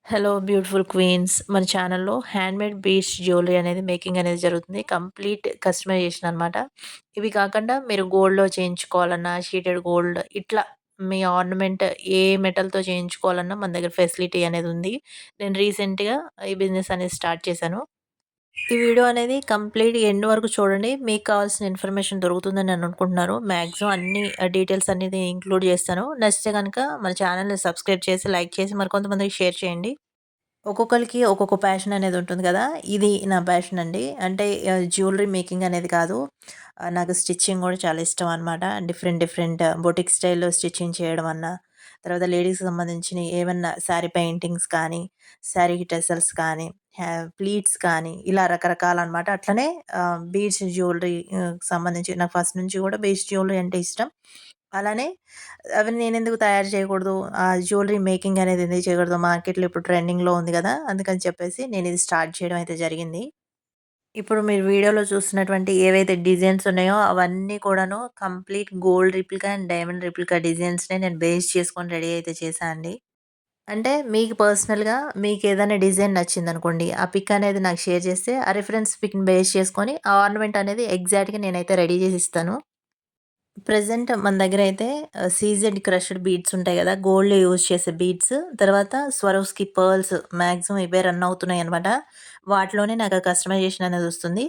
Hello beautiful queens. మన ఛానల్‌లో handmade beads jewellery అనేది మేకింగ్ అనేది జరుగుతుంది. కంప్లీట్ కస్టమైజేషన్ అనమాట. ఇవి కాకుండా మీరు గోల్డ్‌లో చేయించుకోవాలన్నా, షీటెడ్ గోల్డ్ ఇట్లా మీ ఆర్నమెంట్ ఏ మెటల్‌తో చేయించుకోవాలన్నా మన దగ్గర ఫెసిలిటీ అనేది ఉంది. నేను రీసెంట్‌గా ఈ బిజినెస్ అనేది స్టార్ట్ చేశాను. ఈ వీడియో అనేది కంప్లీట్ ఎండ్ వరకు చూడండి. మీకు కావాల్సిన ఇన్ఫర్మేషన్ దొరుకుతుందని నేను అనుకుంటున్నాను. మాక్సిమం అన్ని డీటెయిల్స్ అనేది ఇంక్లూడ్ చేస్తాను. నచ్చితే గనుక మన ఛానెల్‌ని సబ్స్క్రైబ్ చేసి, లైక్ చేసి మరికొంతమందికి షేర్ చేయండి. ఒక్కొక్కళ్ళకి ఒక్కొక్క ప్యాషన్ అనేది ఉంటుంది కదా! ఇది నా ప్యాషన్ అండి. అంటే జ్యువెలరీ మేకింగ్ అనేది కాదు. నాకు స్టిచ్చింగ్ గూడా చాలా ఇష్టం అనమాట. డిఫరెంట్ డిఫరెంట్ బొటిక్ స్టైల్‌లో స్టిచ్చింగ్ చేయడం అన్నా, తర్వాత లేడీస్‌కి సంబంధించినయి ఏవన్నా శారీ పెయింటింగ్స్ కానీ, శారీకి టెసల్స్ కానీ, ప్లీట్స్ కానీ ఇలా రకరకాలనమాట. అట్లనే బీడ్స్ జ్యువెలరీ సంబంధించి నాకు ఫస్ట్ నుంచి కూడా బీడ్స్ జ్యువెలరీ అంటే ఇష్టం. అలానే అవి నేనెందుకు తయారు చేయకూడదు? జ్యువెలరీ మేకింగ్ అనేది ఎందుకు చేయకూడదు? మార్కెట్‌లో ఇప్పుడు ట్రెండింగ్‌లో ఉంది గదా! అందుకని చెప్పేసి నేనిది స్టార్ట్ చేయడం అయితే జరిగింది. ఇప్పుడు మీరు వీడియోలో చూస్తున్నటువంటి ఏవైతే డిజైన్స్ ఉన్నాయో అవన్నీ కూడాను complete gold replica and diamond replica డిజైన్స్‌నే నేను బేస్ చేసుకొని రెడీ అయితే చేశా అండి. అంటే మీకు పర్సనల్‌గా మీకేదైనా డిజైన్ నచ్చిందనుకోండి. ఆ పిక్ అనేది నాకు షేర్ చేస్తే ఆ రిఫరెన్స్ పిక్‌ని బేస్ చేసుకొని ఆ ఆర్నమెంట్ అనేది ఎగ్జాక్ట్‌గా నేనైతే రెడీ చేసి ఇస్తాను. ప్రెజెంట్ మన దగ్గరైతే సీజెడ్ క్రష్డ్ బీడ్స్ ఉంటాయి గదా! గోల్డ్‌లో యూజ్ చేసే బీడ్స్. తర్వాత స్వరోస్‌కి పర్ల్స్ మాక్సిమం ఇవే రన్ అవుతున్నాయన్నమాట. వాటిలోనే నాకు ఆ కస్టమైజేషన్ అనేది వస్తుంది.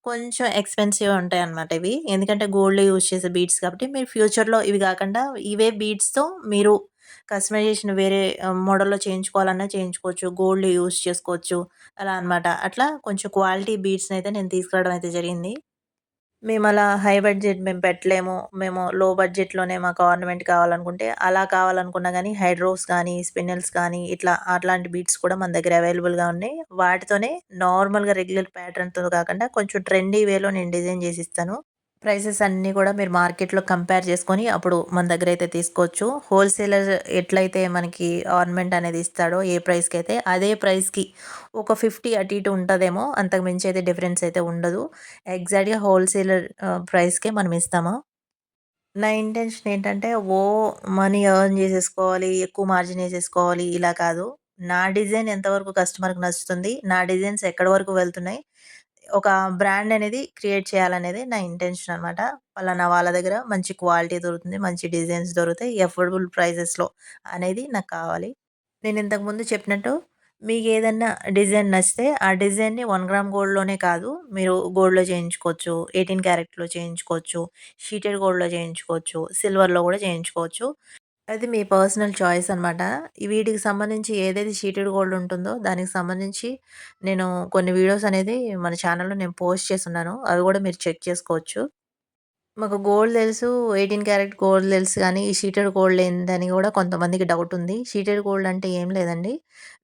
కొంచెం ఎక్స్‌పెన్సివ్ ఉంటాయన్నమాట ఇవి. ఎందుకంటే గోల్డ్‌లో యూజ్ చేసే బీడ్స్ కాబట్టి మీరు ఫ్యూచర్‌లో ఇవి గాకుండా ఇవే బీడ్స్‌తో మీరు కస్టమైజేషన్ వేరే మోడల్‌లో చేయించుకోవాలన్నా చేయించుకోవచ్చు. గోల్డ్ యూజ్ చేసుకోవచ్చు. అలా అన్నమాట. అట్లా కొంచెం క్వాలిటీ బీడ్స్‌నయితే నేను తీసుకురావడం అయితే జరిగింది. మేమలా హై బడ్జెట్ మేము పెట్టలేము. మేము లో బడ్జెట్‌లోనే మాకు ఆర్నమెంట్ కావాలనుకుంటే, అలా కావాలనుకున్నా గానీ హైడ్రోస్ కానీ, స్పిన్నెల్స్ కానీ ఇట్లా అట్లాంటి బీడ్స్ కూడా మన దగ్గర అవైలబుల్‌గా ఉన్నాయి. వాటితోనే నార్మల్‌గా రెగ్యులర్ ప్యాటర్న్‌తో కాకుండా కొంచెం ట్రెండీ వేలో నేను డిజైన్ చేసిస్తాను. ప్రైసెస్ అన్నీ కూడా మీరు మార్కెట్‌లో కంపేర్ చేసుకొని అప్పుడు మన దగ్గరైతే తీసుకోవచ్చు. హోల్‌సేలర్ ఎట్లయితే మనకి ఆర్నమెంట్ అనేది ఇస్తాడో ఏ ప్రైస్‌కైతే అదే ప్రైస్‌కి ఒక 50 అటు ఇటు ఉంటదేమో. అంతకు మించి అయితే డిఫరెన్స్ అయితే ఉండదు. ఎగ్జాక్ట్‌గా హోల్‌సేలర్ ప్రైస్‌కే మనం ఇస్తాము. నా ఇంటెన్షన్ ఏంటంటే, మనీ ఎర్న్ జేసేసుకోవాలి, ఎక్కువ మార్జిన్ ఏసేసుకోవాలి ఇలా కాదు. నా డిజైన్ ఎంతవరకు కస్టమర్‌కి నచ్చుతుంది, నా డిజైన్స్ ఎక్కడి వరకు వెళ్తున్నాయి, ఒక బ్రాండ్ అనేది క్రియేట్ చేయాలనేదే నా ఇంటెన్షన్ అనమాట. పలానా వాళ్ళ దగ్గర మంచి క్వాలిటీ దొరుకుతుంది, మంచి డిజైన్స్ దొరుకుతాయి, ఎఫోర్డబుల్ ప్రైజెస్‌లో అనేది నాకు కావాలి. నేను ఇంతకుముందు చెప్పినట్టు మీకేదన్నా డిజైన్ నచ్చితే, ఆ డిజైన్‌ని 1 గ్రామ్ గోల్డ్‌లోనే కాదు, మీరు గోల్డ్‌లో చేయించుకోవచ్చు, 18 క్యారెట్‌లో చేయించుకోవచ్చు, షీటెడ్ గోల్డ్‌లో చేయించుకోవచ్చు, సిల్వర్‌లో గూడా చేయించుకోవచ్చు. అది మీ పర్సనల్ చాయిస్ అనమాట. వీటికి సంబంధించి ఏదైతే షీటెడ్ గోల్డ్ ఉంటుందో, దానికి సంబంధించి నేను కొన్ని వీడియోస్ అనేది మన ఛానెల్‌లో నేను పోస్ట్ చేసున్నాను. అవి గూడా మీరు చెక్ చేసుకోవచ్చు. మాకు గోల్డ్ తెలుసు. 18 క్యారెట్ గోల్డ్ తెలుసు గానీ, ఈ షీటెడ్ గోల్డ్ ఏందని గూడా కొంతమందికి డౌటుంది. షీటెడ్ గోల్డ్ అంటే ఏం లేదండి.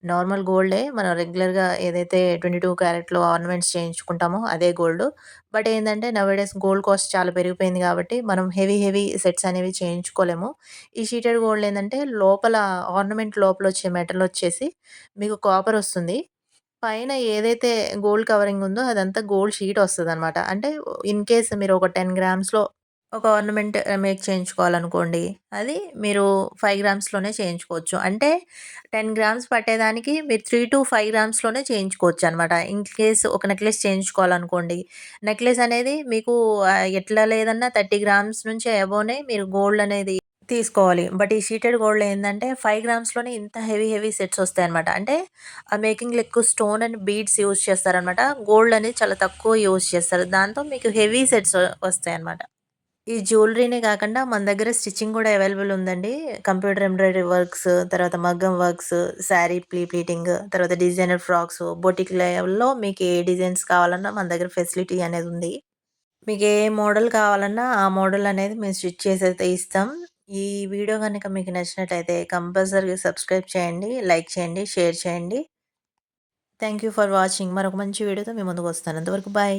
నార్మల్ గోల్డే. మనం రెగ్యులర్‌గా ఏదైతే 22 క్యారెట్‌లో ఆర్నమెంట్స్ చేయించుకుంటామో అదే గోల్డు. బట్ ఏందంటే నౌ-ఏ-డేస్ గోల్డ్ కాస్ట్ చాలా పెరిగిపోయింది గాబట్టి, మనం హెవీ సెట్స్ అనేవి చేయించుకోలేము. ఈ షీటెడ్ గోల్డ్ ఏందంటే లోపల ఆర్నమెంట్ లోపలొచ్చే మెటలొచ్చేసి మీకు కాపరొస్తుంది. పైన ఏదైతే గోల్డ్ కవరింగ్ ఉందో అదంతా గోల్డ్ షీట్ వస్తదనమాట. అంటే ఇన్ కేస్ మీరు ఒక 10 గ్రామ్స్‌లో ఒక ఆర్నమెంట్ మేక్ చేయించుకోవాలనుకోండి. అది మీరు 5 గ్రామ్స్‌లోనే చేయించుకోవచ్చు. అంటే 10 గ్రామ్స్ పట్టేదానికి మీరు 3-5 గ్రామ్స్‌లోనే చేయించుకోవచ్చనమాట. ఇన్ కేస్ ఒక నెక్లెస్ చేయించుకోవాలనుకోండి. నెక్లెస్ అనేది మీకు ఎట్లా లేదన్నా 30 గ్రామ్స్ నుంచి అబోనే మీరు గోల్డ్ అనేది తీసుకోవాలి. బట్ ఈ షీటెడ్ గోల్డ్‌లో ఏందంటే 5 గ్రామ్స్‌లోనే ఇంత హెవీ సెట్స్ వస్తాయన్నమాట. అంటే ఆ మేకింగ్‌లో ఎక్కువ స్టోన్ అండ్ బీడ్స్ యూజ్ చేస్తారనమాట. గోల్డ్ అనేది చాలా తక్కువ యూజ్ చేస్తారు. దాంతో మీకు హెవీ సెట్స్ వస్తాయన్నమాట. ఈ జ్యువెలరీనే కాకుండా మన దగ్గర స్టిచ్చింగ్ కూడా అవైలబుల్ ఉందండి. కంప్యూటర్ ఎంబ్రాయిడరీ వర్క్స్, తర్వాత మగ్గం వర్క్స్, శారీ ప్లీటింగ్, తర్వాత డిజైనర్ ఫ్రాక్స్, బొటిక్ లెవెల్‌లో మీకు ఏ డిజైన్స్ కావాలన్నా మన దగ్గర ఫెసిలిటీ అనేది ఉంది. మీకు ఏ మోడల్ కావాలన్నా ఆ మోడల్ అనేది మేము స్టిచ్ చేసైతే ఇస్తాం. ఈ వీడియో గనుక మీకు నచ్చినట్లయితే కంపల్సరీగా సబ్స్క్రైబ్ చేయండి, లైక్ చేయండి, షేర్ చేయండి. Thank you for watching. మరొక మంచి వీడియోతో మీ ముందుకొస్తాను. అంతవరకు బాయ్.